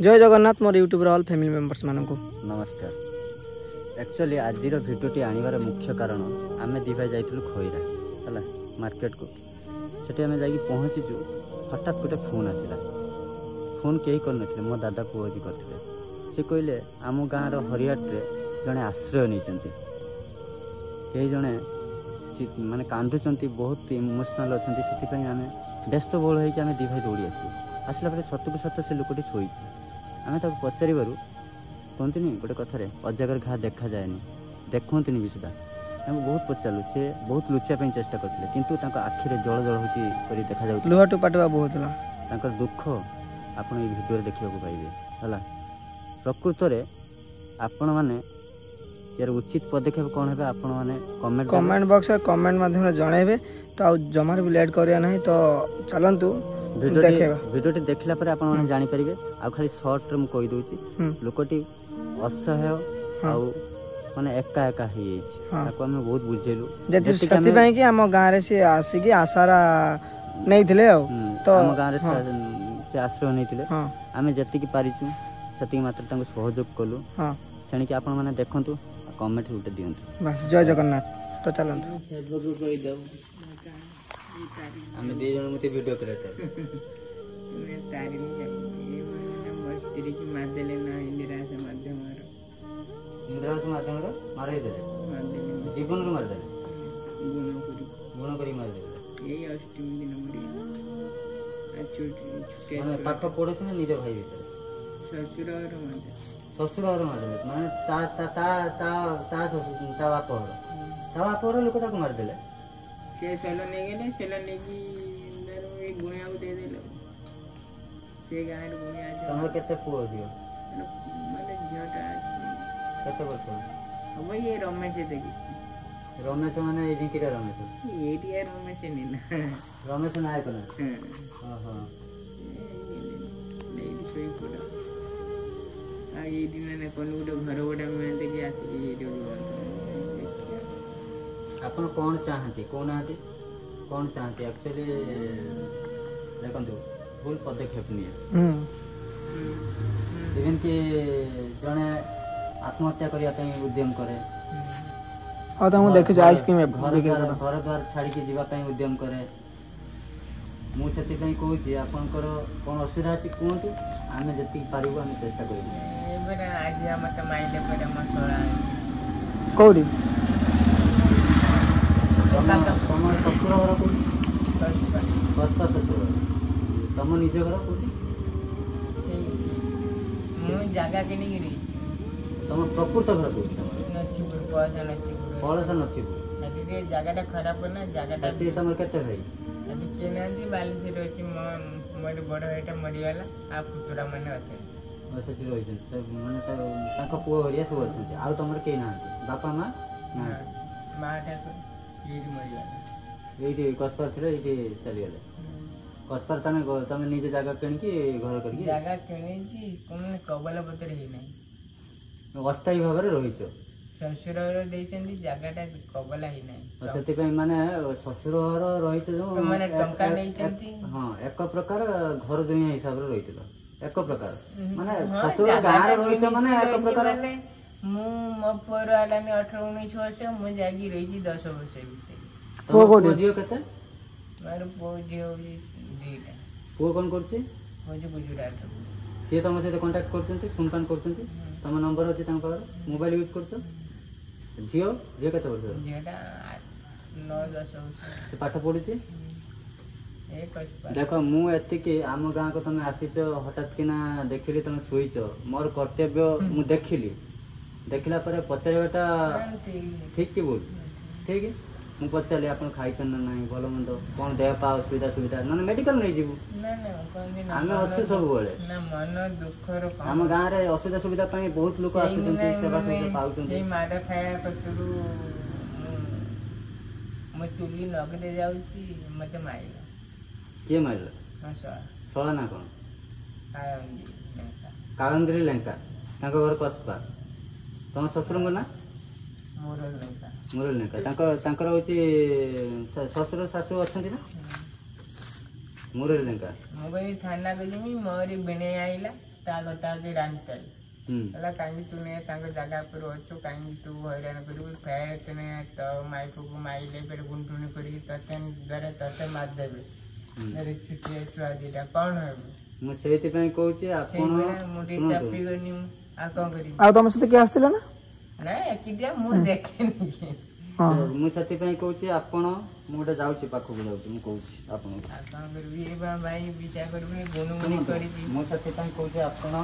जय जगन्नाथ मोर YouTube all family members मानक नमस्कार। एक्चुअली आज भिडियोटी आनिबार मुख्य कारण आम दी भाई जाइलु खईरा है मार्केट को सेठी आम जा पहुँचीचु हठात गोटे फोन आसला। फोन कहीं कर मो दादा पुओ जी करते से कहले आम गाँव हरिहाटे जड़े आश्रय नहीं जड़े माने कांदुंट बहुत इमोशनाल अच्छा से आम व्यस्तबहुल होकर आम दी भाई दौड़ी आसला पर सतक सत से लोकटी शोई आम पचार कहती गोटे कथार अजागर घा देखा जाएनि देखती भी सुधा बहुत पचारू सी बहुत लुचापी चेष्टा करते किंतु आखिरे जल जल हो देखा जाऊ लुह टुपाटुआ बहुत दुख आपड़ ये भिडियो देखा पाइबे है। प्रकृत में आपण मैंने यार उचित पदक्षेप कौन है आपण मैंने कमेंट बॉक्स कमेंट माध्यम जनइबे तो जमार भी लेट करिया नहीं तो चलतु भिडियोटी देखला पर आपण माने जानि परिबे। आ खाली शॉर्ट रे म कहि दोछि लोकटी असह्य आ माने एका एका हे ताको हम बहुत बुझेलु जति पई कि हम गां रे से आसी कि आसारा नहीं थिले तो हम गां रे से आश्रय नहीं थिले आमे जति कि पारिछु सति मात्र ताको सहयोग कलु सेणी कि आपण माने देखंतु कमेंट उठे दियंतु। बस जय जगन्नाथ तो चलंतु फेसबुक को कहि दऊ आमे दे जण मते वीडियो क्रिएटर मैं तारी नहीं ये मैंने मस्ती की माध्यम ना इंदिरा से माध्यम मारे दे जीवन रो मार दे गुण करी मार दे यही अष्टमी दिन मरी छुट्टी माने पाठ पढे से निज भाई भीतर ससुर और मार दे माने ता ता ता ता ता बाप लोक ताको मार देले से सेल नहीं गले सेल नहीं कि एक गुणिया को दे देलो से गाय रे गुणिया तमर केते पुओ दियो माने झटा केते वर्ष अब ये रमेश देखि रमेश माने एजी किरा रमेश एटी रमेश नहीं ना रमेश नायक ना हां हां नहीं सोई पड़ा आ ये दिन ने कोन गुडो घर गोडा में देखि आसी ये आपण कौन चाहती कौन आती कौन चाहती एक्चुअली देखो भूल पदक्षेप नहीं इवन कि जड़े आत्महत्या करने उद्यम करे घर द्वार छाड़ी जावाई उद्यम करे मुझे कहूँ आपंकर कौन असुविधा अच्छी कहतु आम जी पारू आम चेष्टा कौड़ी तुम शशुर घर बसपा शशुर तुम निज घर कौटी जगह किणी तुम प्रकृत घर कौटी पड़ोसा नछीपुर जगह खराब करना जगह तुम केते भाई के नांदी बालीसी रही मोर बड़ भाईटा मरीगला आ पुतुरा मैंने अच्छे सेठी रही माने पुओ हरिया सब अच्छे आ तुम कहीं ना बापा माँ माटा ये कसपर थे ये चलीगले कसपर तुम निज जगह किणिकी घर कर जगह किणी कबल पत्र ही अस्थायी भाव में रही शशुर जगह कबल ही से माने शशुर रही हाँ एक प्रकार घर जुआ हिसाब से रही एक प्रकार माने शशुर गाँव रही माने एक प्रकार मो पुअर आलानी 18-19 वर्ष मु जागी रही 10 वर्ष पुओ झील केते मार पुओ झील दीटा पुओ कोन करछि मुझे गुजरात से तुम सहित कांटेक्ट करछन्ती फोन फान करछन्ती तुम नंबर अछि तां पार मोबाइल यूज करछो झील जे केते वर्ष जेटा 9-10 वर्ष से पाठ पढुछि देख मु एतिके आम गाँ को तुम आसीच हठात किना देखिली तुम शुईच मोर कर्तव्य मु देखला पर पचारटा ठीक कि बोल ठीक है मु पचारे आप खाई ना भल मंद कौन देह पा असुविधा सुविधा ना मेडिकल नहीं जीवु आम अच्छे सब बेले आम गाँव में असुविधा सुविधा बहुत लोग आसुच्चंती सेवा सुविधा पाउछंती माड खाया कतरू मो चुली नगदे जाउची मते मारिला के मारिला सला ना कौन कालंद्री लंका घर कसपा तुम शशुर ना मुरल लंका हूँ शशुर शाशु अच्छा ना मुरल लंका मुझे थाना को जमी मोरी बेणे आइला ତା ଘରଟା ହଉଛି ରାନତାଲ ହୁଁ ହେଲା କାହିଁକି ତୁ ନେ ତାଙ୍କ ଜାଗା ଉପରେ ଅଛୁ କାହିଁକି ତୁ ହଇରାଣ କରିବୁ ଫେରେ ତୁନେ ତ ମାଇପକୁ ମାଇଲେ ଫେରେ ଗୁଣ୍ଠୁଣି କରିକି ତତେ ଧରେ ତତେ ମାରିଦେବେ ଧରେ ଛୁଟିଆ ଛୁଆ ଦିଟା କ'ଣ ହେବୁ ମୁଁ ସେଇଥିପାଇଁ କହୁଛି ଆପଣ ସେଇଭଳିଆ ମୁଁ ଟିକେ ଶୁଣନ୍ତୁ। ଚାପିଗନି ଆଉ କ'ଣ କରିବି ଆଉ ତମ ସହିତ କିଏ ଆସିଥିଲା ନା? ନାଇଁ ଏକିଟିଆ ମୁଁ ଦେଖେନି ହଁ ମୁଁ ସେଥିପାଇଁ କହୁଛି ଆପଣ ମୁଁ ଗୋଟେ ଯାଉଛି ପାଖକୁ ଯାଉଛି ମୁଁ କହୁଛି ଆପଣଙ୍କୁ ଆଉ କ'ଣ କରିବି ଏ ଭାଇ ବିଚାର କରିବୁନି ଗୁଣୁଗୁଣି ଶୁଣନ୍ତୁ, କରିଛି ମୁଁ ସେଥିପାଇଁ କହୁଛି ଆପଣ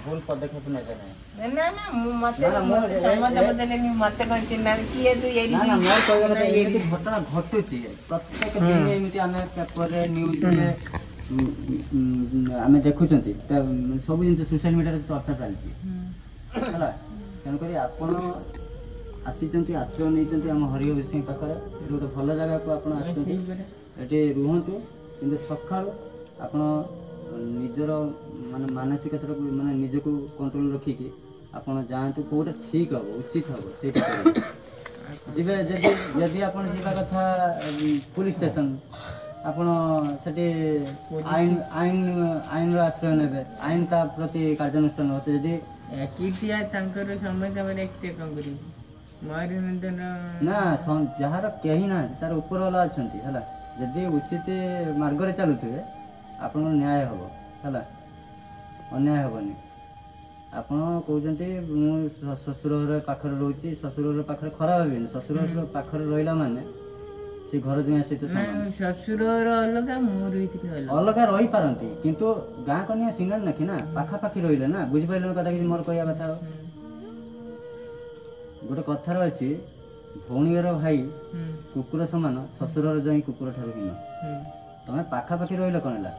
ଭୁଲ ପଦକ୍ଷେପ ନେବେ ନାହିଁ। ନା ନା ମୁଁ ମତେ ନା, ନା, ମୁଁ- ମତେ ସମସ୍ତେ ବଦଲେନି ମତେ କ'ଣ ଚିହ୍ନାନ୍ତି କିଏ ତୁ ଏଇଠି ନା ନା ମୋର କହିବା କଥା ଏଇଠି ଏମିତି ଘଟଣା ଘଟୁଛି ପ୍ରତ୍ୟେକ ଦିନ ଏମିତି ଆମେ ପେପରରେ ନ୍ୟୁଜରେ ଆମେ ଦେଖୁଛନ୍ତି ସବୁ ଜିନିଷ ସୋସିଆଲ ମିଡ଼ିଆରେ ଚର୍ଚ୍ଚା ଚାଲିଛି ହେଲା ତେଣୁକରି ଆପଣ ଆସିଛନ୍ତି ଆଶ୍ରୟ ନେଇଛନ୍ତି ଆମ ହରିହର ସିଂ ପାଖରେ ଏଠି ଗୋଟେ ଭଲ ଜାଗାକୁ ଆପଣ ଆସିଛନ୍ତି ଏଠି ରୁହନ୍ତୁ କିନ୍ତୁ ସକାଳୁ ଆପଣ ନିଜର ମାନେ ମାନସିକତାକୁ ମାନେ ନିଜକୁ କଣ୍ଟ୍ରୋଲ ରଖିକି ଆପଣ ଯାଆନ୍ତୁ କେଉଁଟା ଠିକ୍ ହେବ ଉଚିତ ହେବ ସେଇଟା କରିବେ ଯିବେ ଯଦି ଆପଣ ଯିବା କଥା ପୁଲିସ ଷ୍ଟେସନ ଆପଣ ସେଠି ଆଇନର ଆଶ୍ରୟ ନେବେ ଆଇନ ତା ପ୍ରତି କାର୍ଯ୍ୟାନୁଷ୍ଠାନ ହେବ ଯଦି ଏକିଟିଆ ତାଙ୍କର ସମସ୍ତେ ମାନେ ଏକିଟିଆ କ'ଣ କରିବି ନା ଯାହାର କେହି ନାହାନ୍ତି ତାର ଉପରବାଲା ଅଛନ୍ତି ହେଲା ଯଦି ଉଚିତ ମାର୍ଗରେ ଚାଲୁଥିବେ ଆପଣଙ୍କର ନ୍ୟାୟ ହେବ ହେଲା ଅନ୍ୟାୟ ହେବନି ଆପଣ କହୁଛନ୍ତି ମୁଁ ଶ୍ୱଶୁର ଘର ପାଖରେ ରହୁଛି ଶ୍ୱଶୁର ଘର ପାଖରେ ଖରାପ ଭାବିବେନି ଶ୍ୱଶୁର ଘର ପାଖରେ ରହିଲା ମାନେ ସେ ଘର ଜୁଆଁ ସହିତ ଶ୍ୱଶୁରର ଅଲଗା ମୋର ଅଲଗା ରହିପାରନ୍ତି କିନ୍ତୁ ଗାଁ କନିଆ ସିଙ୍ଗର ନାଖି ନା ପାଖାପାଖି ରହିଲେ ନା ବୁଝିପାରିଲେ କଥା କିଛି ମୋର କହିବା କଥା ଗୋଟେ କଥାର ଅଛି ଭଉଣୀର ଭାଇ କୁକୁର ସମାନ ଶ୍ୱଶୁରର ଯାଇ କୁକୁର ଠାରୁ ହୀନ ତମେ ପାଖାପାଖି ରହିଲେ କ'ଣ ହେଲା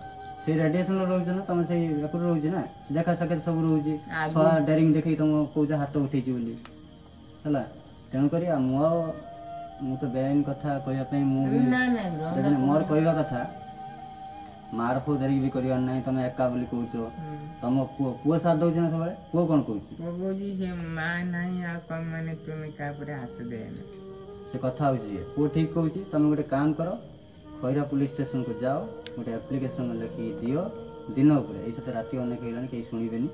ସେଇ ରେଡିଏସନରେ ରହୁଛ ନା ତମେ ସେଇ ଏପଟେ ରହୁଛି ନା ଦେଖା ସାକ୍ଷାତ ସବୁ ରହୁଛି ଶଳା ଡେରିଂ ଦେଖେଇ ତମ କହୁଛ ହାତ ଉଠେଇଛି ବୋଲି ହେଲା ତେଣୁକରି ମୁଁ ତ ବେଆଇନ କଥା କହିବା ପାଇଁ ମୁଁ ମୋର କହିବା କଥା ମାର ଫୋ ଧରିକି ବି କରିବାର ନାହିଁ ତମେ ଏକା ବୋଲି କହୁଛ ତମ ପୁଅ ସାଥ ଦଉଛି ନା ସବୁବେଳେ ପୁଅ କ'ଣ କହୁଛି ସେ ମା ନାହିଁ ଆଉ କ'ଣ ମାନେ ତୁମେ ତାପରେ ହାତ ଦେନା ସେ କଥା ହଉଛି ପୁଅ ଠିକ କହୁଛି ତମେ ଗୋଟେ କାମ କର ଖଇରା ପୁଲିସ ଷ୍ଟେସନକୁ ଯାଅ ଗୋଟେ ଆପ୍ଲିକେସନ ଲେଖିକି ଦିଅ ଦିନ ଉପରେ ଏଇ ସହିତ ରାତି ଅନେକ ହେଇଗଲାଣି କେହି ଶୁଣିବେନି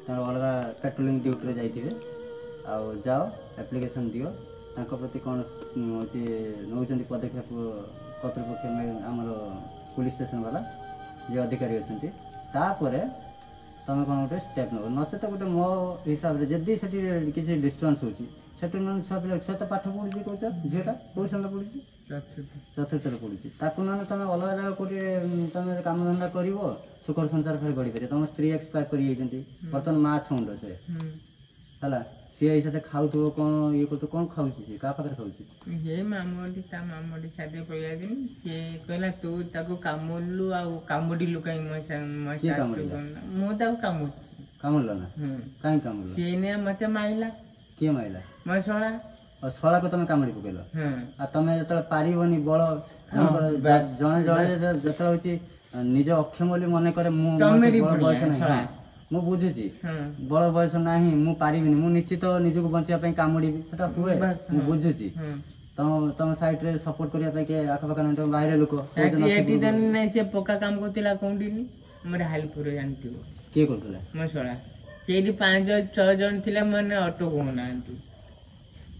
ତାଙ୍କର ଅଲଗା ପାଟ୍ରୋଲିଂ ଡ୍ୟୁଟିରେ ଯାଇଥିବେ ଆଉ ଯାଅ ଆପ୍ଲିକେସନ ଦିଅ ତାଙ୍କ ପ୍ରତି କ'ଣ ହେଉଛି ନେଉଛନ୍ତି ପଦକ୍ଷେପ କର୍ତ୍ତୃପକ୍ଷ ଆମର ପୁଲିସ ଷ୍ଟେସନ ବାଲା ଯେ ଅଧିକାରୀ ଅଛନ୍ତି ତାପରେ ତମେ କ'ଣ ଗୋଟେ ଷ୍ଟେପ୍ ନେବ ନଚେତ ଗୋଟେ ମୋ ହିସାବରେ ଯଦି ସେଠି କିଛି ଡିଷ୍ଟର୍ବାନ୍ସ ହେଉଛି ସେଠୁ ନହେଲେ ଛୁଆ ପିଲା ସେ ତ ପାଠ ପଢ଼ୁଛି କହୁଛ ଝିଅଟା କୋଉ ସମୟ ପଢ଼ୁଛି ଚତୁର୍ଥରେ ପଢ଼ୁଛି ତାକୁ ନହେଲେ ତମେ ଅଲଗା ଜାଗା କୋଉଠି ତମେ କାମଧନ୍ଦା କରିବ ସୁଖର ସଂସାର ଫେର ଗଢ଼ିପାରିବ ତମ ସ୍ତ୍ରୀ ଏକ୍ସପାୟାର କରିଯାଇଛନ୍ତି ବର୍ତ୍ତମାନ ମା ଛୁଣ୍ଡ ସେ ହେଲା ସିଏ ଏଇ ସାଥେ ଖାଉଥିବ କ'ଣ ଇଏ କରୁଥିବ କ'ଣ ଖାଉଛି ସେ କାହା ପାଖରେ ଖାଉଛି ସେ ମାମୁଁଟି ତା ମାମୁଁଟି ସାଥେ ପଳେଇଆସିନି ସିଏ କହିଲା ତୁ ତାକୁ କାମୁଡ଼ିଲୁ ଆଉ କାମୁଡ଼ିଲୁ କାହିଁ ମୁଁ ତାକୁ କାମୁଡ଼ିଛି କାମୁଡ଼ିଲ ନା କାହିଁକି କାମୁଡ଼ିଲ ସିଏ ମତେ ମାଇଲା କିଏ ମାଇଲା ମୋ ଶଳା ଶଳାକୁ ତମେ କାମୁଡ଼ି ପକେଇଲ ଆଉ ତମେ ଯେତେବେଳେ ପାରିବନି ବଳ ଜଣେ ଜଣେ ଯେତେବେଳେ ହଉଛି ନିଜ ଅକ୍ଷମ ବୋଲି ମନେ କରେ ମୁଁ ବୟସ ନାହିଁ ମୁଁ ବୁଝୁଛି ବଳ ବୟସ ନାହିଁ ମୁଁ ପାରିବିନି ମୁଁ ନିଶ୍ଚିତ ନିଜକୁ ବଞ୍ଚିବା ପାଇଁ କାମୁଡ଼ିବି ସେଟା ହୁଏ ମୁଁ ବୁଝୁଛି ତମ ସାଇଡରେ ସପୋର୍ଟ କରିବା ପାଇଁ କିଏ ଆଖପାଖ ନାହିଁ ତମ ବାହାରେ ଲୋକ ସେ ପକ୍କା କାମ କରୁଥିଲା କୋଉଠିନି ମୋର ହାଲପୁର ଜାଣିଥିବ କିଏ କରୁଥିଲା ମୋ ଶଳା ସେଇଠି 5-6 ଜଣ ଥିଲେ ମାନେ ଅଟୋ କହୁନାହାନ୍ତି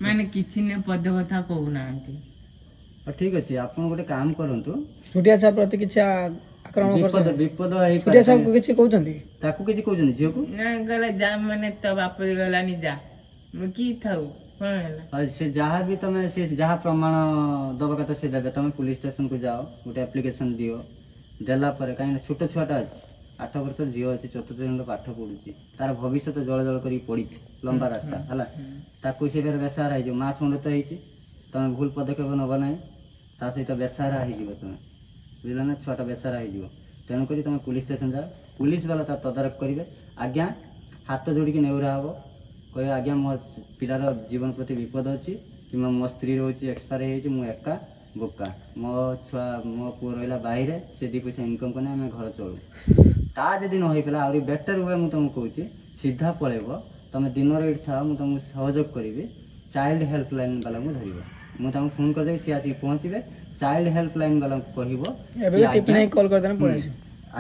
ମାନେ କିଛି ନା ପଦ କଥା କହୁନାହାନ୍ତି ଠିକ ଅଛି ଆପଣ ଗୋଟେ କାମ କରନ୍ତୁ ଛୋଟିଆ ଛୁଆ ପ୍ରତି କିଛି ବିପଦ କିଛି କହୁଛନ୍ତି ତାକୁ କିଛି କହୁଛନ୍ତି ଝିଅକୁ ନା ଗଲା ଯା ମାନେ ତ ବାପ ଗଲାନି ଯା ମୁଁ କି ଥାଉ କ'ଣ ହେଲା ସେ ଯାହା ବି ତମେ ସେ ଯାହା ପ୍ରମାଣ ଦବା କଥା ସେ ଦେବେ ତମେ ପୁଲିସ ଷ୍ଟେସନକୁ ଯାଅ ଗୋଟେ ଆପ୍ଲିକେସନ ଦିଅ ଦେଲା ପରେ କାହିଁକିନା ଛୋଟ ଛୁଆଟା ଅଛି 8 ବର୍ଷର ଝିଅ ଅଛି ଚତୁର୍ଥ ଶ୍ରେଣୀର ପାଠ ପଢୁଛି ତାର ଭବିଷ୍ୟତ ଜଳ ଜଳ କରିକି ପଡିଛି ଲମ୍ବା ରାସ୍ତା ହେଲା ତାକୁ ସେ ବେସାହାରା ହେଇଯିବ ମା ଛୁଣ୍ଡ ତ ହେଇଛି ତମେ ଭୁଲ ପଦକ୍ଷେପ ନେବ ନାହିଁ ତା ସହିତ ବେସାହାରା ହେଇଯିବ ତମେ ବୁଝିଲ ନା ଛୁଆଟା ବେସାହାରା ହେଇଯିବ ତେଣୁକରି ତମେ ପୁଲିସ ଷ୍ଟେସନ ଯାଅ ପୁଲିସ ବାଲା ତାର ତଦାରଖ କରିବେ ଆଜ୍ଞା ହାତ ଯୋଡ଼ିକି ନେଉରା ହବ କହିବେ ଆଜ୍ଞା ମୋ ପିଲାର ଜୀବନ ପ୍ରତି ବିପଦ ଅଛି କିମ୍ବା ମୋ ସ୍ତ୍ରୀ ରହୁଛି ଏକ୍ସପାୟାର ହେଇଯାଇଛି ମୁଁ ଏକା ବୋକା ମୋ ଛୁଆ ମୋ ପୁଅ ରହିଲା ବାହିରେ ସେ 2 ପଇସା ଇନକମ୍ କଲେ ଆମେ ଘର ଚଳୁ ତା ଯଦି ନ ହେଇପାରିଲା ଆହୁରି ବେଟର ହୁଏ ମୁଁ ତମକୁ କହୁଛି ସିଧା ପଳେଇବ ତମେ ଦିନରେ ଏଇଠି ଥାଅ ମୁଁ ତମକୁ ସହଯୋଗ କରିବି ଚାଇଲ୍ଡ ହେଲ୍ପଲାଇନ୍ ବାଲାଙ୍କୁ ଧରିବ ମୁଁ ତାଙ୍କୁ ଫୋନ କରିଦେବି ସିଏ ଆସିକି ପହଞ୍ଚିବେ ଚାଇଲ୍ଡ ହେଲ୍ପଲାଇନ୍ ବାଲାଙ୍କୁ କହିବ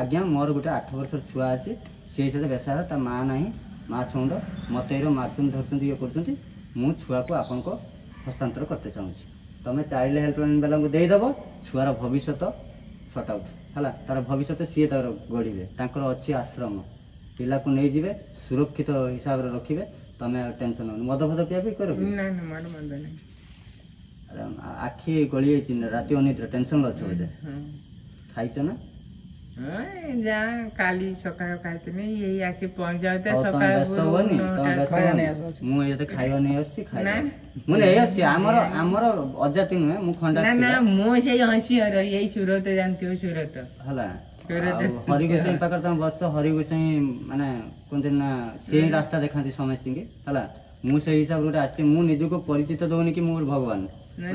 ଆଜ୍ଞା ମୋର ଗୋଟେ 8 ବର୍ଷର ଛୁଆ ଅଛି सी सहित बेसारा ता माँ ना माँ छुंड मत मार्चुन धरती ये कर छुआ को आपण को हस्तांतर करते चाहूँगी तुम चाइल्ड हेल्पलाइन वाला को देदेव छुआर भविष्य सर्ट आउट है तार भविष्य सी तार गढ़े तांकर अच्छी आश्रम पिला को नहीं जीवे सुरक्षित हिसाब से रखिए तुम टेंशन मद फद पिया भी कर आखि गली राति अनिद्रा टेंशन अच्छे बोधे खाइच ना काली सकाळ खाइतने यही आसी पहुंच जाते तुम सकाळ व्यस्त होनी तुम व्यस्त होनी मु ये खाइयो नहीं आसी खाइ मु नहीं आसी हमर हमर अजाति नुहे मु खंडा ना ना मो से हंसी हर यही सूरत जानती हो सूरत हला हरि गोसाई पाकर तुम बस हरि गोसाई माने कोन दिन ना से रास्ता देखांती समस्त के हला मु से हिसाब रे आसी मु निज को परिचित दोनी कि मोर भगवान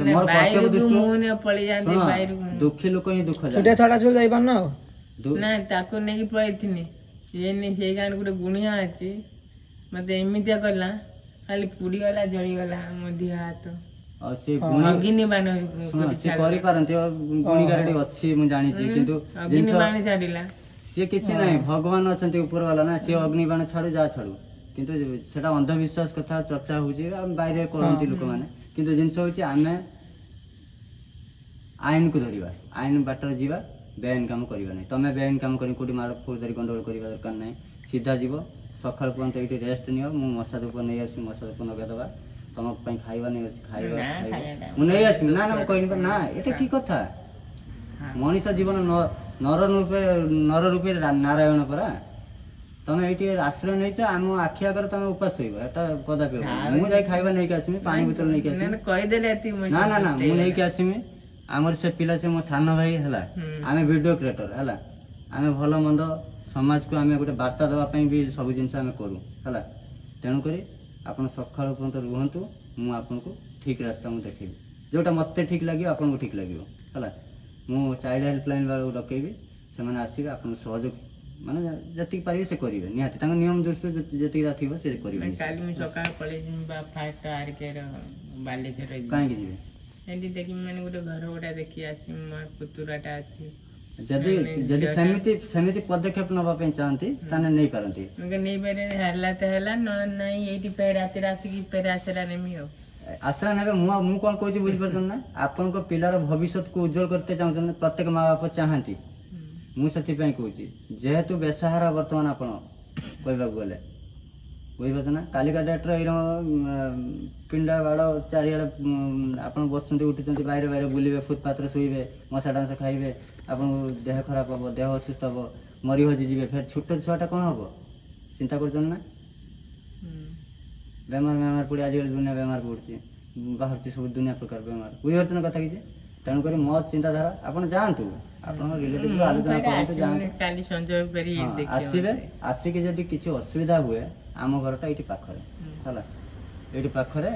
मोर कर्तव्य दृष्टि पड़ी जाते बाहर दुखी लोक ही दुख छुटे छड़ा छुल जाई पान ना ताको नहीं पळैथिनी ये नहीं से गान गुटे गुणिया अछि मते एमितिया करला खाली पुड़ी गला जळी गला मधि हाथ और से अग्नि बाण से करि पारंती गुणी गारडी अछि मु जानि छी किंतु अग्नि बाण छाडिला से किछि नै भगवान अछंती ऊपर वाला ना से अग्नि बाण छाडू जा छाडू किंतु सेटा अंधविश्वास कथा चर्चा होछि बाहर करंती लोक माने किंतु जिंस होछि आमे आईन को धरिबा आईन बाटर जीवा बेआईन काम करवा नहीं तुम बेआईन काम कर माड़ फौजदारी गंडगोल करवा दरकार नहीं सीधा जीव सकाल पर्यंत ये रेस्ट नियो मु मशा धूप नहीं आसी मशा धूप नगेदबा तुम खाइबा नहीं खाइबा मु नहीं आसी ना ना कहनी ना एटा की कथा मनीष जीवन नर रूपे नारायण परा तुम ये आश्रय नहीं आम आखि आगे तुम उपास होता कदापि मु जाई खाइबा नहीं आसमी पानी बोतल नहीं आसमी ना ना ना मु नहीं आसमी आमर से पिला से मो सान भाई है आम वीडियो क्रिएटर है आम भल मंद समाज को आम गोटे बार्ता देवाई भी सब जिन करूँ है तेणुक आप सकाल पर्यंत रुहतु मुझे ठीक रास्ता मुझे देखेबी जोटा मत ठीक लगे आपको ठीक लगे है मु चाइल्ड हेल्पलाइन वाला डकैबी से आसवे आप सहयोग माने जति पारे से करेंगे निहाती नियम दृष्टि जी थी से कहीं जी एंडी देखि माने गुटे घर गोटा देखि आछि मोर पुतुराटा अछि जदी जदी समिति पदक्षेप नबा पे चाहंती ताने नहीं पारंती मगे नहीं पारे हल्ला त हल्ला न नहीं एटी पे राति की पे आसरा नेमी हो आसरा नेबे मु कोन कहछि बुझि परछन ना आपन को पिलार भविष्य को उज्जवल करते चाहछन प्रत्येक माँ बाप चाहंती मु सती पे कहछि जेहेतु बेसहारा वर्तमान आपन कहबा गले बुझे ना कालिका डेट्रे पिंडा बाड़ चारिड़े आप बस उठुंट बाहर बाहर बुलवे फुटपाथ शुवे मशा डांस खाइबे आप देह खराब हम देह असुस्थ हम मरी हजि जी फिर छोट छुआटा कौन हम चिंता कर बेमार बेमार पड़ी आजकल दुनिया बेमार पड़ी बाहर सब दुनिया प्रकार बेमार बुझे कथा कि तेणुक मो चिंताधारा आप जातु आसवे आसिक जदि किसी असुविधा हुए आम घरटा ये पाखरे है ये पाखरे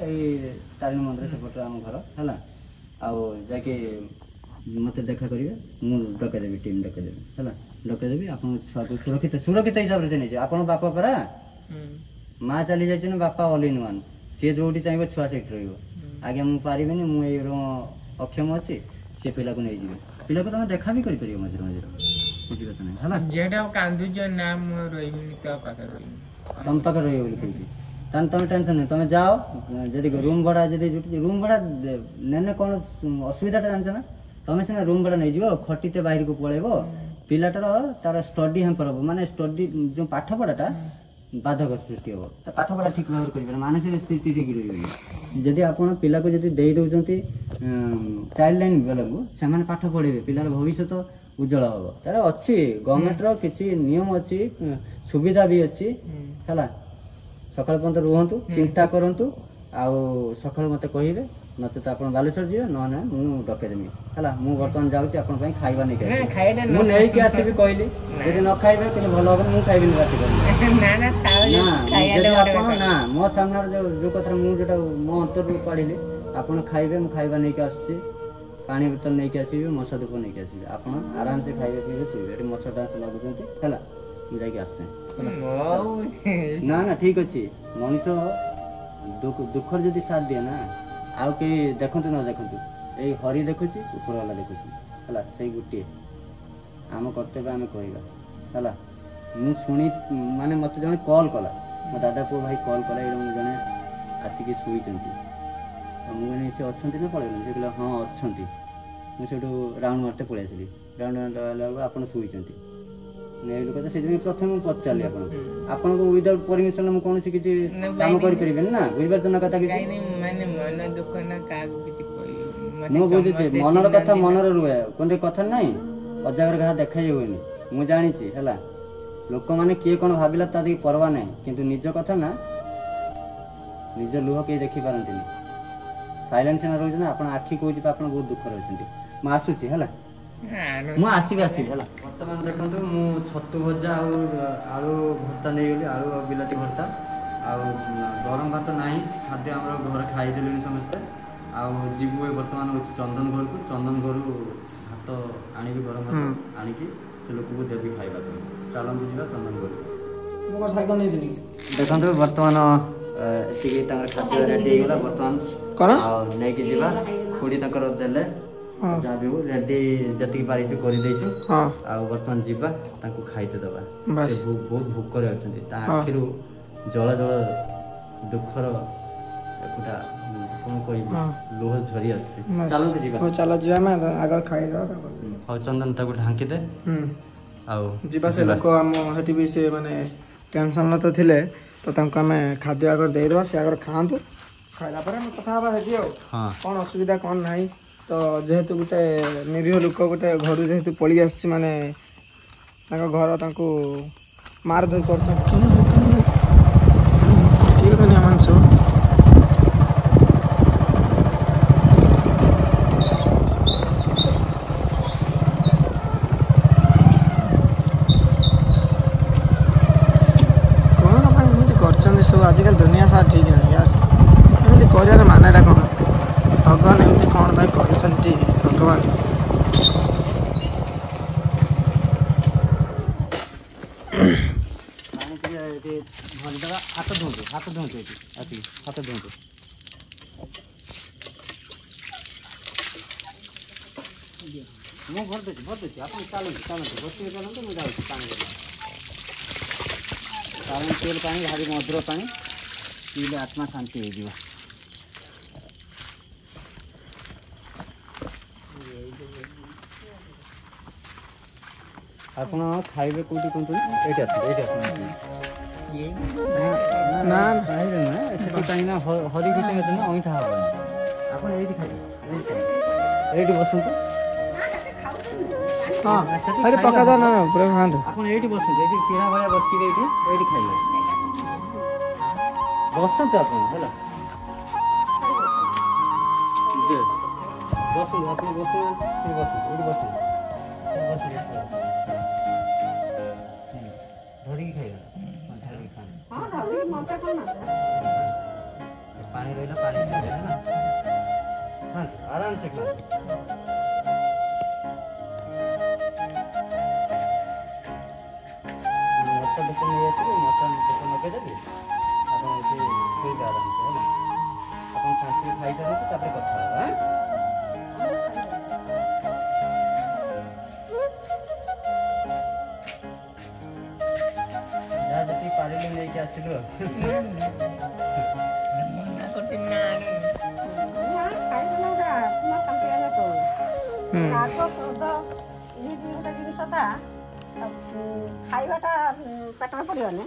तारिणी मंदिर सेपटे आम घर है आकि मत देखा करेंगे मुझे डकईदेवी टीम डकईदेवी है डकईदेवी आप सुरक्षित सुरक्षित हिसाब से नहीं आप बापा परा माँ चली जाए बापा ऑल इन वन सी जो चाहिए छुआ से आगे मुझे पारि मुझे अक्षम अच्छी सी पिला को नहीं जाए पिला को तुम देखा भी कर मझे मझे बुझे तुम पाखे रही तुम टेंशन नहीं तुम जाओ जदि रूम भड़ा जदि रूम भड़ा ने कौन असुविधा जानच ना तुम सीना रूम भड़ा नहीं जाओ खटीते बाहर को पलैब पिलाटार तार स्टडी हेम्पर हम माने स्टडी जो पाठ पढ़ाटा बाधक सृष्टि हम तो पाठ पढ़ा ठीक भाव कर मानसिक स्थिति ठीक रही जदि आप पिला को जदि दे दौरान चाइल्ड लाइन वाला को से पाठ पढ़े पिलार भविष्य उज्जवल हम तार अच्छी गवर्नमेंट किसी नियम अच्छी सुविधा भी अच्छी है सकाल पर्यंत रुहतु चिंता करूँ आउ सकाल मत कहे नचेत आप बालेश्वर जी ना मुझे डकईदेमी है मुझे बर्तमान जाऊँगी आप खाइबा नहीं मुझे आसबि कहली यदि न खाइबे कि भल हम मुझे खाइबी रात ना मो सामने जो कथा मुझे मो अंतर पढ़ी आप खाइबे मुझे खाइबा नहीं आसुच्छी पानी बोतल नहीं आसबि मशा धूप नहीं आसबि आप आराम से खाइबे पीबे शुवे मशा डांस लगुच है मुझे आसे ना ना ठीक अच्छे मनीष दुखर जदि साथ दिए ना आउ कई देखु न देखु यही हरि देखुची ऊपर वाला देखुची है से गोटे आम कर्तव्य आम कहवा है ମୁଁ ଶୁଣି ମାନେ ମୋତେ ଜଣେ କଲ୍ କଲା, ମୋ ଦାଦା ପୁଅ ଭାଇ କଲ୍ କଲା, ଏଇଟା ଜଣେ ଆସିକି ଶୋଇଛନ୍ତି। ମୁଁ କହିଲି ସେ ଅଛନ୍ତି ନା ପଳେଇଲେଣି? ସେ କହିଲା ହଁ ଅଛନ୍ତି। ମୁଁ ସେଇଠୁ ରାଉଣ୍ଡ ମାରତେ ପଳେଇ ଆସିଲି। ରାଉଣ୍ଡ ମାରଲା ବେଳକୁ ଆପଣ ଶୋଇଛନ୍ତି। ଏଇ ଲୋକ ତ ସେଥିପାଇଁ ପ୍ରଥମେ ମୁଁ ପଚାରିଲି ଆପଣଙ୍କୁ ୱିଦାଉଟ୍ ପରମିସନ୍ ମୁଁ କୌଣସି କିଛି କାମ କରିପାରିବିନି ନା, ବୁଝିପାରୁଛ ନା କଥା କିଛି? ମାନେ ମନ ଦୁଃଖ ନା କାହାକୁ କିଛି କହିବି। ମୁଁ ବୁଝୁଛି, ମନର କଥା ମନରେ ରୁହେ, କିନ୍ତୁ କଥା ନାହିଁ ଅଜାଗର କାହା ଦେଖାଇ ହୁଏନି। ମୁଁ ଜାଣିଛି ହେଲା, ଲୋକମାନେ କିଏ କ'ଣ ଭାବିଲା ତା ଦେଖି ପରବା ନାହିଁ, କିନ୍ତୁ ନିଜ କଥା ନା, ନିଜ ଲୁହ କେହି ଦେଖିପାରନ୍ତିନି। ସାଇଲେଣ୍ଟ ସିନା ରହୁଛନ୍ତି। ଆପଣ ଆଖି କହୁଛି ତ ଆପଣ ବହୁତ ଦୁଃଖରେ ଅଛନ୍ତି। ମୁଁ ଆସୁଛି ହେଲା, ମୁଁ ଆସିବି ହେଲା। ବର୍ତ୍ତମାନ ଦେଖନ୍ତୁ ମୁଁ ଛତୁ ଭଜା ଆଉ ଆଳୁ ଭର୍ତ୍ତା ନେଇଗଲି, ଆଳୁ ଆଉ ବିଲାତି ଭର୍ତ୍ତା। ଆଉ ଗରମ ଭାତ ନାହିଁ, ଖାଦ୍ୟ ଆମର ଘରେ ଖାଇଦେଲେଣି ସମସ୍ତେ। ଆଉ ଯିବୁ ବର୍ତ୍ତମାନ ହେଉଛି ଚନ୍ଦନ ଘରକୁ। ଚନ୍ଦନ ଘରୁ ଭାତ ଆଣିବି, ଗରମ ଭାତ ଆଣିକି ସେ ଲୋକକୁ ଦେବି ଖାଇବା ପାଇଁ। ଚାଲନ୍ତୁ ଯିବା ଚନ୍ଦନ ଘରକୁ। ସାଇକେଲ ନେଇଥିଲି। ଦେଖନ୍ତୁ ବର୍ତ୍ତମାନ ଏତିକି ତାଙ୍କର ଖାଦ୍ୟ ରେଡ଼ି ହେଇଗଲା। ବର୍ତ୍ତମାନ କ'ଣ ଆଉ ନେଇକି ଯିବା, ଖୁଡ଼ି ତାଙ୍କର ଦେଲେ ଯାହା ବି ହଉ ରେଡ଼ି ଯେତିକି ପାରିଛୁ କରିଦେଇଛୁ। ଆଉ ବର୍ତ୍ତମାନ ଯିବା ତାଙ୍କୁ ଖାଇତେ ଦେବା। ସେ ବହୁତ ଭୋକରେ ଅଛନ୍ତି, ତା ଆଖିରୁ ଜଳ ଜଳ ଦୁଃଖର ଏକୁଟା କ'ଣ କହିବି, ଲୁହ ଝରି ଆସୁଛି। ଚାଲନ୍ତୁ ଯିବା। ଚାଲ ଯିବା, ଆମେ ଆଗରେ ଖାଇଦେବା। ହଉ ଚନ୍ଦନ ତାକୁ ଢାଙ୍କି ଦେ। ଆଉ ଯିବା। ସେ ଲୋକ ଆମ ସେଠି ବି ସେ ମାନେ ଟେନସନ୍ରେ ତ ଥିଲେ, ତ ତାଙ୍କୁ ଆମେ ଖାଦ୍ୟ ଆଗରେ ଦେଇଦେବା, ସେ ଆଗରେ ଖାଆନ୍ତୁ। ଖାଇଲା ପରେ ଆମେ କଥା ହେବା ସେଠି ଆଉ କ'ଣ ଅସୁବିଧା କ'ଣ ନାହିଁ। ତ ଯେହେତୁ ଗୋଟେ ନିରୀହ ଲୋକ ଗୋଟେ ଘରୁ ଯେହେତୁ ପଳେଇ ଆସିଛି, ମାନେ ତାଙ୍କ ଘର ତାଙ୍କୁ ମାରଧର କରୁଛନ୍ତି। ସବୁ ଆଜିକାଲି ଦୁନିଆ ସାରା ଠିକ୍ ନାହିଁ ୟାର। ଏମିତି କରିବାର ମାନେଟା କ'ଣ? ଭଗବାନ ଏମିତି କ'ଣ ପାଇଁ କରୁଛନ୍ତି? ଭଗବାନ ଧରିଦେବା। ହାତ ଧୁଅନ୍ତୁ, ହାତ ଧୁଅନ୍ତୁ, ଏଠି ଆସିକି ହାତ ଧୁଅନ୍ତୁ। ମୁଁ ଭରିଦେଉଛି। ଆପଣ ଚାଲନ୍ତୁ, ବସିବେ, ଚାଲନ୍ତୁ, ମୁଁ ଯାଉଛି ପାଣି କରିବା। କାରଣ ତେଲ ପାଣି ଭାରି ମଧୁର ପାଣି, ପିଇଲେ ଆତ୍ମା ଶାନ୍ତି ହେଇଯିବ। ଆପଣ ଖାଇବେ କୋଉଠି କୁହନ୍ତୁ? ଏଇଠି ଆସନ୍ତୁ। ନା ଖାଇବେ ନୁହେଁ, ସେଠି କାହିଁକିନା ହରିକୃଷ୍ଣ ନା ଅଇଁଠା ହେବନି। ଆପଣ ଏଇଠି ଖାଇବେ, ଏଇଠି ବସନ୍ତୁ। ପକାଦ ନା ପୁରା ଖାଆନ୍ତୁ। ଆପଣ ଏଇଠି ବସନ୍ତୁ, ଏଇଠି କିଣା ଭଳିଆ ବସିବେ, ଏଇଠି ଖାଇବେ। ବସନ୍ତୁ ଆପଣ ହେଲା, ବସନ୍ତୁ, ଆପଣ ବସୁନାହାନ୍ତି, ଏଇଠି ବସନ୍ତୁ। ଧରିକି ଖାଇବା, ଧରିକି ଖାଆନ୍ତୁ। ପାଣି ରହିଲା, ପାଣି ଖାଇବେ ନା, ଖାଆନ୍ତୁ ଆରାମସେ ଖାଆନ୍ତୁ। ମଶା ଧୂପ ନେଇ ଆସିବେ, ମଶା ଧୂପ ଲଗେଇଦେବି, ଆପଣ ଏଠି ଶୋଇବେ ଆରାମସେ ହେଲା। ଆପଣ ଶାନ୍ତିରେ ଖାଇସାରନ୍ତୁ, ତାପରେ କଥା ହେବା। ଯାହା ଯେତିକି ପାରିଲେ ନେଇକି ଆସିଲୁ ଆଉ। ଖାଇବାଟା ପେଟରେ ପଡ଼ିବନି।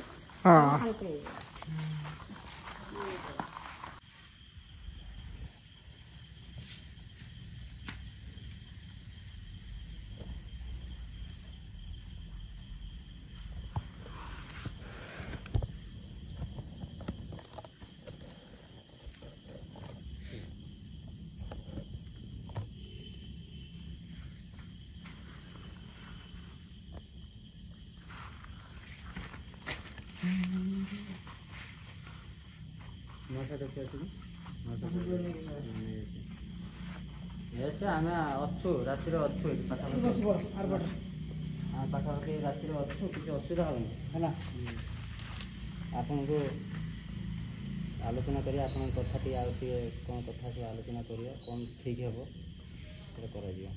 ଆମେ ଅଛୁ, ରାତିରେ ଅଛୁ ଏଠି ପାଖାପାଖି ରାତିରେ ଅଛୁ, କିଛି ଅସୁବିଧା ହେବନି ହେଲା। ଆପଣଙ୍କୁ ଆଲୋଚନା କରିବା, ଆପଣଙ୍କ କଥାଟି ଆଉ ଟିକେ କ'ଣ କଥା ସବୁ ଆଲୋଚନା କରିବା, କ'ଣ ଠିକ୍ ହେବ ସେଟା କରାଯିବ।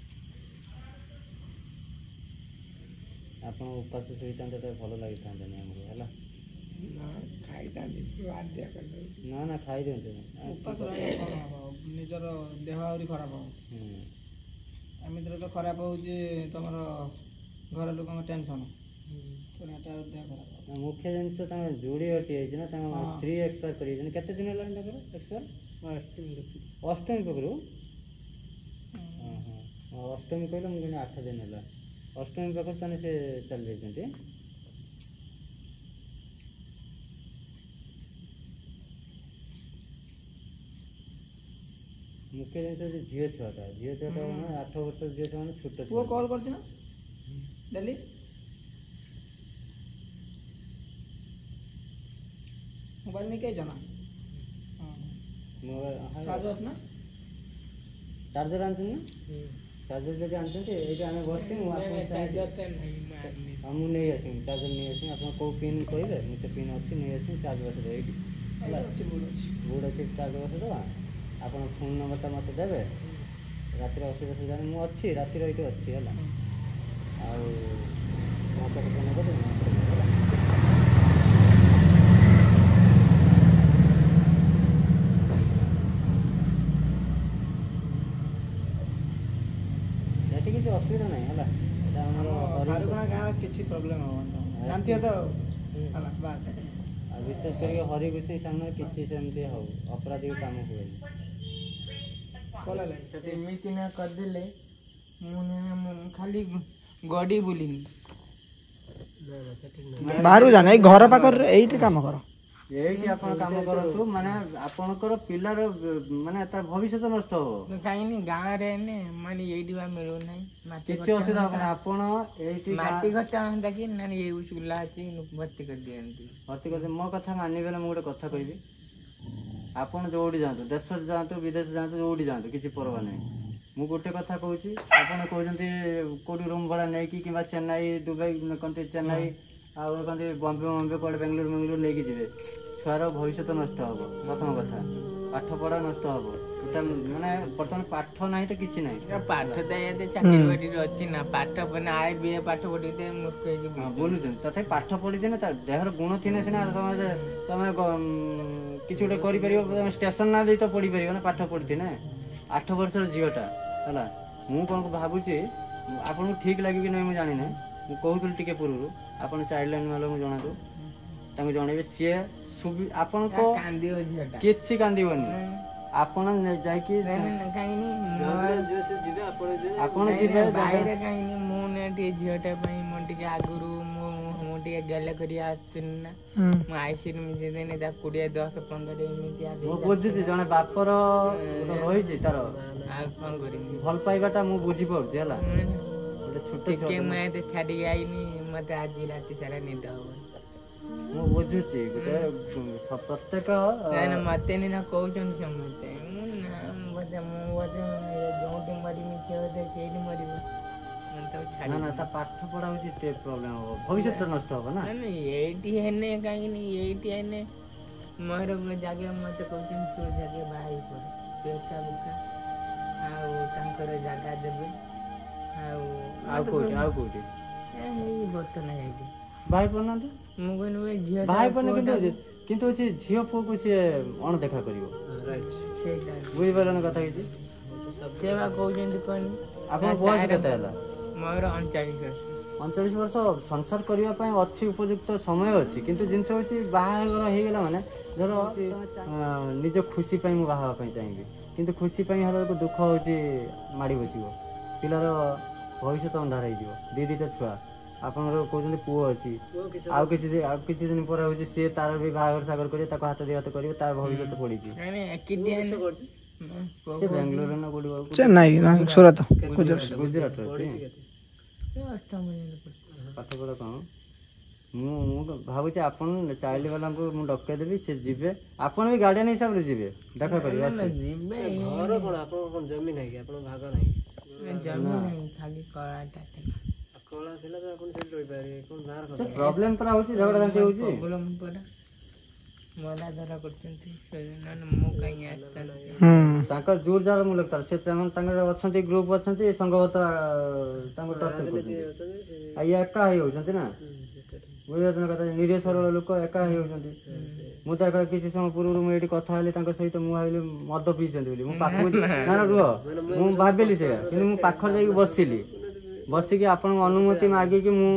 ଆପଣ ଉପାସ ଶୋଇଥାନ୍ତେ ତ ଭଲ ଲାଗିଥାନ୍ତାନି ଆମକୁ ହେଲା। ନା ନା ଖାଇଦିଅନ୍ତୁ। ଉପାସ ରହିଲେ କ'ଣ ହବ, ନିଜର ଦେହ ଆହୁରି ଖରାପ ହବ। ଏମିତିରେ ତ ଖରାପ ହେଉଛି ତମର ଘର ଲୋକଙ୍କ ଟେନସନ୍, ଏଟା ଦେହ ଖରାପ ହବ। ମୁଖ୍ୟ ଜିନିଷ ତାଙ୍କ ଯୋଡ଼ି ଅଟି ହେଇଛି ନା, ତାଙ୍କ ସ୍ତ୍ରୀ ଏକ୍ସପାୟାର କରିଯାଇଛନ୍ତି। କେତେ ଦିନ ହେଲାଣି ତାଙ୍କର ଏକ୍ସପାୟାର? ଅଷ୍ଟମୀ ପାଖରୁ। ଅଷ୍ଟମୀ କହିଲେ ମୁଁ କହିଲି 8 ଦିନ ହେଲା। ଅଷ୍ଟମୀ ପାଖରୁ ତାହେଲେ ସେ ଚାଲି ଯାଇଛନ୍ତି। ମୁଖ୍ୟ ଜିନିଷ ହେଉଛି ଝିଅ ଛୁଆଟା 8 ବର୍ଷର ଝିଅ ଛୁଆ ମାନେ ଛୋଟ ପୁଅ କଲ୍ କରୁଛି ନା ଡେଲି? ମୋବାଇଲ ନେଇକି ଆଇଛ ନା? ଚାର୍ଜର ଅଛି ନା? ଚାର୍ଜର ଆଣିଛନ୍ତି ନା? ଚାର୍ଜର ଯଦି ଆଣିଛନ୍ତି ଏଇଠି ଆମେ ବସିଛୁ, ମୁଁ ନେଇ ଆସିବି ଚାର୍ଜର ନେଇ ଆସିବି। ଆପଣ କେଉଁ ପିନ୍ କହିବେ ମୁଁ ସେ ପିନ୍ ଅଛି ନେଇ ଆସିବି, ଚାର୍ଜ ବସେଇଦେବେ ଏଇଠି ହେଲା। ବୋର୍ଡ଼ ଅଛି ଚାର୍ଜ ବସେଇଦେବା। ଆପଣ ଫୋନ୍ ନମ୍ବରଟା ମୋତେ ଦେବେ। ରାତିରେ ଅସୁବିଧା ମୁଁ ଅଛି, ରାତିରେ ଏଇଠି ଅଛି ହେଲା। ଆଉ ଭାତ କଥା ନେବେ ହେଲା। ଏଠି କିଛି ଅସୁବିଧା ନାହିଁ ହେଲା। ଏଇଟା ଆମର ଝାରୁକଣା ଗାଁର କିଛି ପ୍ରୋବ୍ଲେମ୍ ହେବନି, ଜାଣିଥିବ ତ ହେଲା। ବାସ୍ ଆଉ ବିଶେଷ କରି ହରି ଗୋସାଇଁ ସାମ୍ନାରେ କିଛି ସେମିତି ହଉ ଅପରାଧିକ କାମ ହୁଏନି। ଏମିତି ନା କରିଦେଲେ ମୁଁ ଖାଲି ଗଡ଼ି ବୁଲିନି। ବାହାରକୁ ଯାନା, ଏଇ ଘର ପାଖରେ ଏଇଠି କାମ କର। ଏଇଠି ଆପଣ କାମ କରନ୍ତୁ, ମାନେ ଆପଣଙ୍କର ପିଲାର ମାନେ ତାର ଭବିଷ୍ୟତ ନଷ୍ଟ ହବ। କାହିଁକି ଗାଁରେ ମାନେ ଏଇଠି ବା ମିଳୁନାହିଁ କିଛି ଅସୁବିଧା ହବନି। ଆପଣ ଏଇଠି ମାଟି ଖର୍ଚ୍ଚ ହୁଅନ୍ତା କି ନା ଏଇ ଚୁଲା ଅଛି ଭର୍ତ୍ତି କରିଦିଅନ୍ତି। ଭର୍ତ୍ତି କରିଦିଅ। ମୋ କଥା ମାନିବେଲେ ମୁଁ ଗୋଟେ କଥା କହିବି, ଆପଣ ଯୋଉଠି ଯାଆନ୍ତୁ, ଦେଶରେ ଯାଆନ୍ତୁ, ବିଦେଶ ଯାଆନ୍ତୁ, ଯୋଉଠି ଯାଆନ୍ତୁ, କିଛି ପରବା ନାହିଁ। ମୁଁ ଗୋଟେ କଥା କହୁଛି, ଆପଣ କହୁଛନ୍ତି କୋଉଠି ରୁମ୍ ଭଡ଼ା ନେଇକି କିମ୍ବା ଚେନ୍ନାଇ, ଦୁବାଇ କହନ୍ତି, ଚେନ୍ନାଇ ଆଉ କହନ୍ତି ବମ୍ବେ କୁଆଡ଼େ ବେଙ୍ଗଲୋର ନେଇକି ଯିବେ। ଛୁଆର ଭବିଷ୍ୟତ ନଷ୍ଟ ହବ। ପ୍ରଥମ କଥା ପାଠ ପଢ଼ା ନଷ୍ଟ ହବ। ଟୋଟାଲ ମାନେ ବର୍ତ୍ତମାନ ପାଠ ନାହିଁ ତ କିଛି ନାହିଁ। ପାଠ ତ ଏତେ ଚାକିରି ବାକିରି ଅଛି ନା, ପାଠ ଆଏ ବିଏ ପାଠ ପଢିତେ ମୂର୍ଖ ହେଇକି ବୁଲୁଛନ୍ତି। ତଥାପି ପାଠ ପଢିଛି ନା, ତା ଦେହର ଗୁଣ ଥିଲେ ସିନା ତମେ କିଛି ଗୋଟେ କରିପାରିବ। ଷ୍ଟେସନ ନା ଦେଇ ତ ପଢିପାରିବ ନା, ପାଠ ପଢିଛି ନା। 8 ବର୍ଷର ଝିଅଟା ହେଲା। ମୁଁ କ'ଣ ଭାବୁଛି, ଆପଣଙ୍କୁ ଠିକ୍ ଲାଗିବ କି ନାହିଁ ମୁଁ ଜାଣିନି। ମୁଁ କହୁଥିଲି ଟିକେ ପୂର୍ବରୁ, ଆପଣ ଚାଇଲ୍ଡ ଲାଇନ୍ ବାଲାଙ୍କୁ ଜଣାନ୍ତୁ, ତାଙ୍କୁ ଜଣେଇବେ। ସିଏ ଆପଣଙ୍କ କିଛି କାନ୍ଦିବନି। ଆପଣ ଯାଇକି ଆପଣ ଯିବେ ବାଇରେ କାହିଁକି ମୁଁ ଟିକେ ଝିଅଟା ପାଇଁ ମୁଁ ଟିକେ ଆଗରୁ ମୁଁ ଟିକେ ଗେଲେ କରି ଆସୁଥିଲି ନା, ମୁଁ ଆଇସିରୁ ମିଶେଇଦେନି ତା 20, 10, 15 ଏମିତି। ମୁଁ ବୁଝୁଛି ଜଣେ ବାପର ରହିଛି ତାର ଆଉ କ'ଣ କରିବି, ଭଲ ପାଇବାଟା ମୁଁ ବୁଝିପାରୁଛି ହେଲା। ଗୋଟେ ଛୋଟ ଟିକେ ମୁଁ ଏତେ ଛାଡ଼ିକି ଆଇନି, ମତେ ଆଜି ରାତି ସାରା ନିଦ ହବନି। ମୁଁ ବୁଝୁଛି ପ୍ରତ୍ୟେକ ମତେ ନା କହୁଛନ୍ତି ସମସ୍ତେ ଯୋଉଠି ମରିବି ସେଇଠି ମରିବ। ନା ନା ତା ପାଠ ପଢା ହଉଛି ପ୍ରୋବ୍ଲେମ ହବ, ଭବିଷ୍ୟତ ନଷ୍ଟ ହବ ନା। ଏଇଠି ହେନେ କାହିଁକି ଏଇଠି ହେନେ ମୋର ଜାଗା ମତେ କହୁଛନ୍ତି ତୋ ଜାଗା ବାହା ହେଇ ପଡେ, ତୁ ଏକା ବୁକା ଆଉ ତାଙ୍କର ଜାଗା ଦେବେ। ଆଉ କୋଉଠି ଏଇ ବର୍ତ୍ତମାନ ଯାଇକି ବାହା ପଡୁନାହାନ୍ତି। ମୁଁ କହିଲି ଝିଅ ବାହା ପଡୁନି, କିନ୍ତୁ ହଉଛି ଝିଅ ପୁଅକୁ ସିଏ ଅଣଦେଖା କରିବ। ବୁଝିପାରିଲନି କଥା କିଛି। ସେ ବା କହୁଛନ୍ତି କହନି। ଆପଣଙ୍କ ବୟସ କେତେ ହେଲା? ମୋର 39 ବର୍ଷ। 39 ବର୍ଷ ସଂସାର କରିବା ପାଇଁ ଅଛି, ଉପଯୁକ୍ତ ସମୟ ଅଛି। କିନ୍ତୁ ଜିନିଷ ହଉଛି ବାହାଘର ହେଇଗଲା ମାନେ ଧର ନିଜ ଖୁସି ପାଇଁ ମୁଁ ବାହା ହେବା ପାଇଁ ଚାହିଁବି, କିନ୍ତୁ ଖୁସି ପାଇଁ ହେଲା ବେଳକୁ ଦୁଃଖ ହଉଛି ମାଡ଼ି ବସିବ। ପିଲାର ଭବିଷ୍ୟତ ଅନ୍ଧାର ହେଇଯିବ। 2ଟା ଛୁଆ ଆପଣଙ୍କର କହୁଛନ୍ତି ପୁଅ ଅଛି, ଆଉ କିଛି ଦିନ ପରେ ହଉଛି ସିଏ ତାର ବି ବାହାଘର ସାଗର କରିବେ, ତାକୁ ହାତ ଦୁଇ ହାତ କରିବେ, ତାର ଭବିଷ୍ୟତ ପଡିଛି। ସେ ବେଙ୍ଗଲୋରରେ ନା କୋଉଠି, ଚେନ୍ନାଇ ନା ସୁରତ, ଗୁଜରାଟରେ ପାଠ ପଢା କ'ଣ। ମୁଁ ଭାବୁଛି ଆପଣ ଚାଇଲ୍ଡ ବାଲାଙ୍କୁ ମୁଁ ଡକେଇଦେବି, ସେ ଯିବେ। ଆପଣ ବି ଗାର୍ଡିଆନ ହିସାବରେ ଯିବେ, ଦେଖା କରିବେ। ଘର କ'ଣ ଆପଣଙ୍କ କ'ଣ ଜମି ନାହିଁ କି? ଆପଣଙ୍କ ଭାଗ ନାହିଁ? ଜମି ନାହିଁ, ଖାଲି କଳାଟା ଥିଲା। କଳା ଥିଲା ତ ଆପଣ ସେଠି ରହିପାରିବେ। କ'ଣ ପ୍ରୋବ୍ଲେମ ପରା ହଉଛି, ଝଗଡ଼ା ଝାଣ୍ଟି ହଉଛି। मला ଧରା କରୁଛନ୍ତି ମୁଁ କାହିଁ ଆସିଥାନ୍ତି ତାଙ୍କର ଜୋର ଯାର ମୁଁ ଲେଖୁଥାଏ ସେ ସେମାନେ ତାଙ୍କର ଅଛନ୍ତି ଗ୍ରୁପ ଅଛନ୍ତି ସଂଘବତ ତାଙ୍କୁ ଟର୍ଚର କରୁଛନ୍ତି ଆଉ ଇଏ ଏକା ହେଇଯାଉଛନ୍ତି ନା ବୁଝିପାରୁଛନ୍ତି କଥା ନିରୀହ ସରଳ ଲୋକ ଏକା ହେଇଯାଉଛନ୍ତି ମୁଁ ତ କିଛି ସମୟ ପୂର୍ବରୁ ମୁଁ ଏଇଠି କଥା ହେଲି ତାଙ୍କ ସହିତ ମୁଁ ଭାବିଲି ମଦ ପିଇଛନ୍ତି ବୋଲି ମୁଁ ପାଖକୁ ନା ରୁହ ମୁଁ ଭାବିଲି ସେଇଆ କିନ୍ତୁ ମୁଁ ପାଖରେ ଯାଇକି ବସିଲି ବସିକି ଆପଣଙ୍କ ଅନୁମତି ମାଗିକି ମୁଁ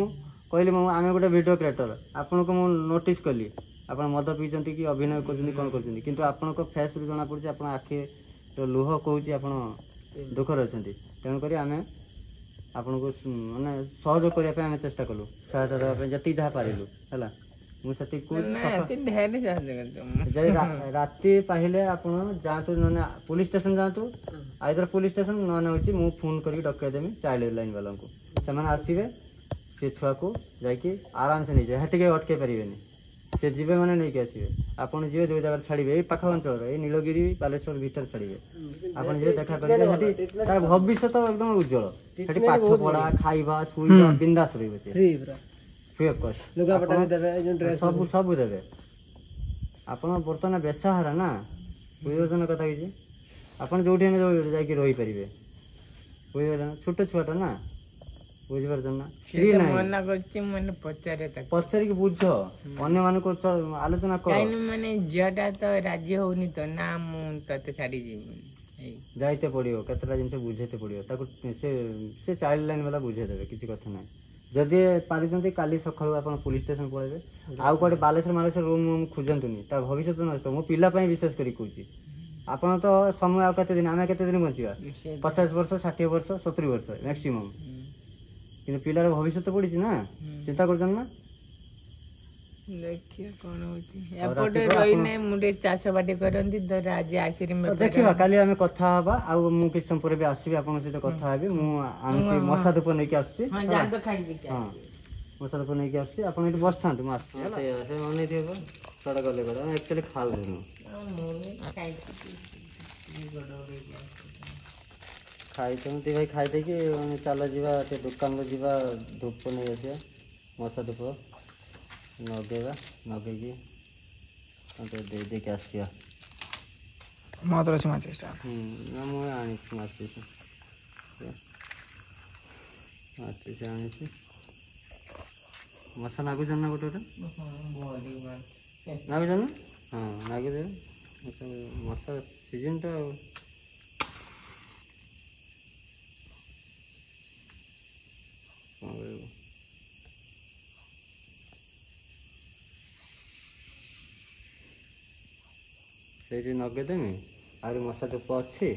କହିଲି ଆମେ ଗୋଟେ ଭିଡ଼ିଓ କ୍ରିଏଟର ଆପଣଙ୍କୁ ମୁଁ ନୋଟିସ୍ କଲି ଆପଣ ମଦ ପିଇଛନ୍ତି କି ଅଭିନୟ କରୁଛନ୍ତି କ'ଣ କରୁଛନ୍ତି କିନ୍ତୁ ଆପଣଙ୍କ ଫେସ୍ରୁ ଜଣାପଡ଼ୁଛି ଆପଣ ଆଖିର ଲୁହ କହୁଛି ଆପଣ ଦୁଃଖରେ ଅଛନ୍ତି ତେଣୁକରି ଆମେ ଆପଣଙ୍କୁ ମାନେ ସହଯୋଗ କରିବା ପାଇଁ ଆମେ ଚେଷ୍ଟା କଲୁ ସହାୟତା ଦେବା ପାଇଁ ଯେତିକି ଯାହା ପାରିଲୁ ହେଲା ମୁଁ ସେତିକି ଯଦି ରାତି ପାହିଲେ ଆପଣ ଯାଆନ୍ତୁ ନହେଲେ ପୋଲିସ ଷ୍ଟେସନ ଯାଆନ୍ତୁ ଆଇଦର ପୋଲିସ ଷ୍ଟେସନ ନହେଲେ ହେଉଛି ମୁଁ ଫୋନ୍ କରିକି ଡକେଇଦେମି ଚାଇଲ୍ଡ ଲାଇନ୍ ବାଲାଙ୍କୁ ସେମାନେ ଆସିବେ ସେ ଛୁଆକୁ ଯାଇକି ଆରାମସେ ନେଇଯିବେ ସେଠି କେହି ଅଟକେଇ ପାରିବେନି ସେ ଯିବେ ମାନେ ନେଇକି ଆସିବେ ଆପଣ ଯିବେ ଯେଉଁ ଜାଗାରେ ଛାଡ଼ିବେ ଏଇ ପାଖ ଅଞ୍ଚଳରେ ଏଇ ନୀଳଗିରି ବାଲେଶ୍ୱର ଭିତରେ ଛାଡ଼ିବେ ଆପଣ ଯିବେ ଦେଖା କରିବେ ସେଠି ତାର ଭବିଷ୍ୟତ ଏକଦମ ଉଜ୍ଜଳ ସେଠି ପାଠ ପଢ଼ା ଖାଇବା ଶୋଇବା ବିନ୍ଦାସ ରହିବ ସେ ଫ୍ରି ଅଫ୍ କଷ୍ଟ ସବୁ ଦେବେ ଆପଣ ବର୍ତ୍ତମାନ ବେସାହାରା ନା ବୁଝିପାରୁଛନ୍ତି କଥା କିଛି ଆପଣ ଯେଉଁଠି ହେଲେ ଯାଇକି ରହିପାରିବେ ବୁଝିପାରିଲେ ନା ଛୋଟ ଛୁଆଟା ନା ବୁଝିପାରୁଛନ୍ତି ନା ମନା କରୁଛି ମାନେ ପଚାରିକି ବୁଝ ଅନ୍ୟମାନଙ୍କୁ ଆଲୋଚନା କର ମାନେ ଝିଅଟା ତ ରାଜି ହଉନି ତ ନା ମୁଁ ତତେ ଛାଡି ଯିବି ଯାଇତେ ପଡିବ କେତେଟା ଜିନିଷ ବୁଝେଇତେ ପଡିବ ତାକୁ ସେ ଚାଇଲ୍ଡ ଲାଇନ୍ ବାଲା ବୁଝେଇଦେବେ କିଛି କଥା ନାହିଁ ଯଦି ପାରୁଛନ୍ତି କାଲି ସକାଳୁ ଆପଣ ପୋଲିସ ଷ୍ଟେସନ ପଳେଇବେ ଆଉ କୁଆଡେ ବାଲେଶ୍ୱର ରୁମ୍ ଖୋଜନ୍ତୁନି ତା ଭବିଷ୍ୟତ ନଷ୍ଟ ମୋ ପିଲା ପାଇଁ ବିଶେଷ କରି କହୁଛି ଆପଣ ତ ସମୟ ଆଉ କେତେ ଦିନ ଆମେ କେତେ ଦିନ ବଞ୍ଚିବା 50 ବର୍ଷ 60 ବର୍ଷ 70 ବର୍ଷ ମ୍ୟାକ୍ସିମମ୍ କିନ୍ତୁ ପିଲାର ଭବିଷ୍ୟତ ପଡିଛି ନା ଚିନ୍ତା କରୁଛନ୍ତି ନା ଦେଖିବା କଣ ହଉଛି ଏପଟେ ରହିନେ ମୁଁ ଟିକେ ଚାଷ ବାଟି କରନ୍ତି ଧର ଆଜି ଆସିରି ଦେଖିବା କାଲି ଆମେ କଥା ହବା ଆଉ ମୁଁ କିଛି ସମୟ ପରେ ବି ଆସିବି ଆପଣଙ୍କ ସହିତ କଥା ହେବି ମୁଁ ଆଣୁଛି ମଶା ଧୂପ ନେଇକି ଆସୁଛି ମଶା ଧୂପ ନେଇକି ଆସୁଛି ଆପଣ ଏଠି ବସିଥାନ୍ତୁ ମୁଁ ଆସୁଛି ସେ ଅନେଇଥିବ ଛୁଆଟା ଗଲେ ଗଲେ ଆମେ ଆକ୍ଚୁଆଲି ଖାଉଥିଲୁ ଖାଇଛନ୍ତି ଭାଇ ଖାଇଦେଇକି ଚାଲ ଯିବା ଟିକେ ଦୋକାନକୁ ଯିବା ଧୂପ ନେଇ ଆସିବା ମଶା ଧୂପ ନଗେଇକି ଦେଇକି ଆସିବା ମୁଁ ଆଣିଛି ଆଣିଛି ମଶା ନାଗୁଛନ୍ତି ନା ଗୋଟେ ନାଗୁଛନ୍ତି ନା ହଁ ନାଗୁଛି ମଶା ସିଜନଟା ଆଉ କ'ଣ କରିବ ସେଇଠି ନଗେଇଦେମି ଆହୁରି ମଶା ଧୂପ ଅଛି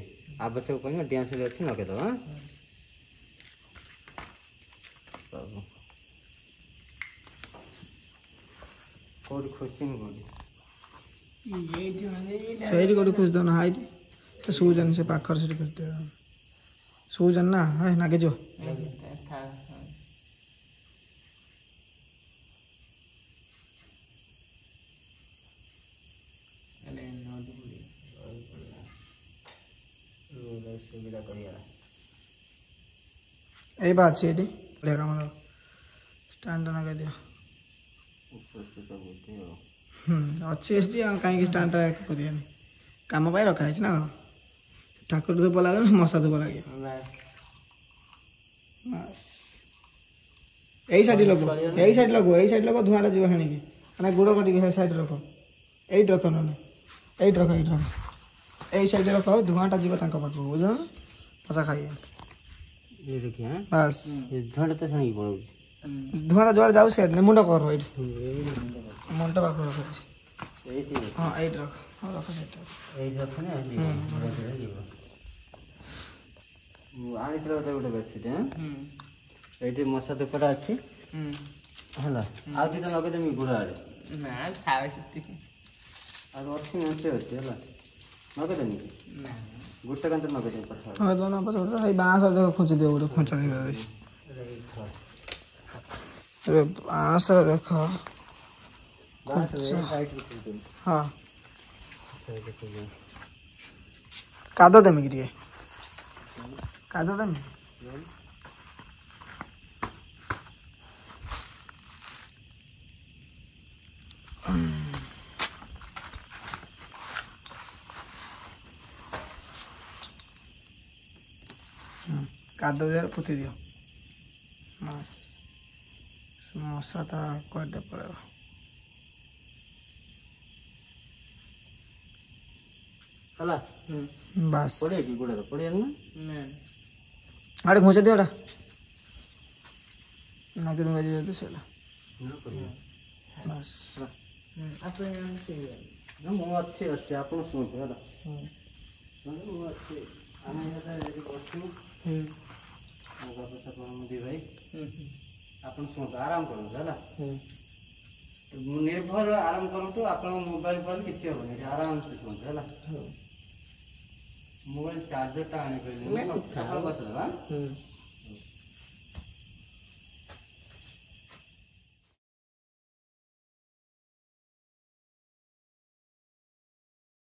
ଆବଶ୍ୟକ ପଡ଼ିଲେ ଡିଆଁ ସୁରି ଅଛି ନଗେଇଦେବ ସବୁ କେଉଁଠି ଖୁସି କହୁଛି ସେଇଠି କୋଉଠି ଖୋଜି ଦେଉନ ହାଇଟି ସେ ଶୋଉଛନ୍ତି ସେ ପାଖରେ ସେଠି ଖୋଜି ଦେବ ଶୋଉଛନ୍ତି ନା ହାଇ ନାଗିଯିବ ସୁବିଧା କରିଗଲା ଏଇ ବା ଅଛି ଏଠି ବଢ଼ିଆ କାମ ଦବ ଷ୍ଟାଣ୍ଡ ନଗାଇ ଦିଅ ଅଛି ଏଠି ଆଉ କାହିଁକି ଷ୍ଟାଣ୍ଡଟା କରିବାନି କାମ ପାଇଁ ରଖା ହେଇଛି ନା କ'ଣ ଠାକୁର ଧୂପ ଲାଗିବ ମଶା ଧୂପ ଲାଗିବ ଏଇ ସାଇଡ୍ ଲୋକ ଏଇ ସାଇଡ୍ ଲୋକ ଧୂଆଁଟା ଯିବ ହେଣିକି ମାନେ ଗୋଡ଼ କଟିକି ସେ ସାଇଡ୍ ରଖ ଏଇଠି ରଖ ନହେଲେ ଏଇଠି ରଖ ଏଇ ସାଇଡ୍ ରଖ ଧୂଆଁଟା ଯିବ ତାଙ୍କ ପାଖକୁ ବୁଝ ମଶା ଖାଇବେ ବାସ୍ ଧୂଆଁଟା ଧୂଆଁଟା ଯୁଆଡ଼େ ଯାଉ ସେ ମୁଣ୍ଡ କର ଏଇଠି ମୁଣ୍ଡ ପାଖକୁ ରଖ ହଁ ଏଇଠି ରଖ ହଁ ରଖ ସେଇଠି ଆଣିଥିଲେ ଗୋଟେ ବେଡସିଟ୍ ଏଇଠି ମଶା ଧୂପଟା ଅଛି ହେଲା ଆଉ ଦୁଇଟା ଲଗେଇଦେମି ଗୋଡ଼ ଆଡ଼େ ଆଉ ଅଛି ମେଞ୍ଚେ ଅଛି ହେଲା ନଗେଇଦେମି ଗୋଟେ କାନ୍ତରେ ନଗେଇଦେମି ପଛ ଏଇ ବାଁଶ ଦେଖ ଖୁଞ୍ଚି ଦିଅ ଗୋଟେ ଖୁଞ୍ଚା ବାଁଶରେ ଦେଖ ହଁ କାଦ ଦେମି କି ଟିକେ କାଦ ଦେମି କାଦୁଅରେ ପୋତି ଦିଅ। ବାସ୍ ମଶାଟା କୁଆଡ଼େ ପଳେଇବ। ହେଲା ବାସ୍ ପଡ଼ିବ କି ଗୋଡ଼ରେ ପଡ଼ିବ ନା ଆଡ଼େ ଘୁଞ୍ଚା ଦିଅ ଏଟା ନାକି ନୁଙ୍ଗା ଦିଅ ସେଇଟା ବାସ୍ ମୁଁ ଅଛି ଅଛି ଆପଣ ଶୁଣନ୍ତୁ ହେଲା ମୁଁ ଅଛି ଆମେ ଏଠି ବସିଛୁ ଦି ଭାଇ ଆପଣ ଶୁଣନ୍ତୁ ଆରାମ କରନ୍ତୁ ହେଲା ନିର୍ଭର ଆରାମ କରନ୍ତୁ ଆପଣଙ୍କ ମୋବାଇଲ ଫୋନ କିଛି ହବନି ଏଠି ଆରାମସେ ଶୁଣନ୍ତୁ ହେଲା ମୋବାଇଲ ଚାର୍ଜରଟା ଆଣିପାରିଲି ଆପଣ ବସିଦେବା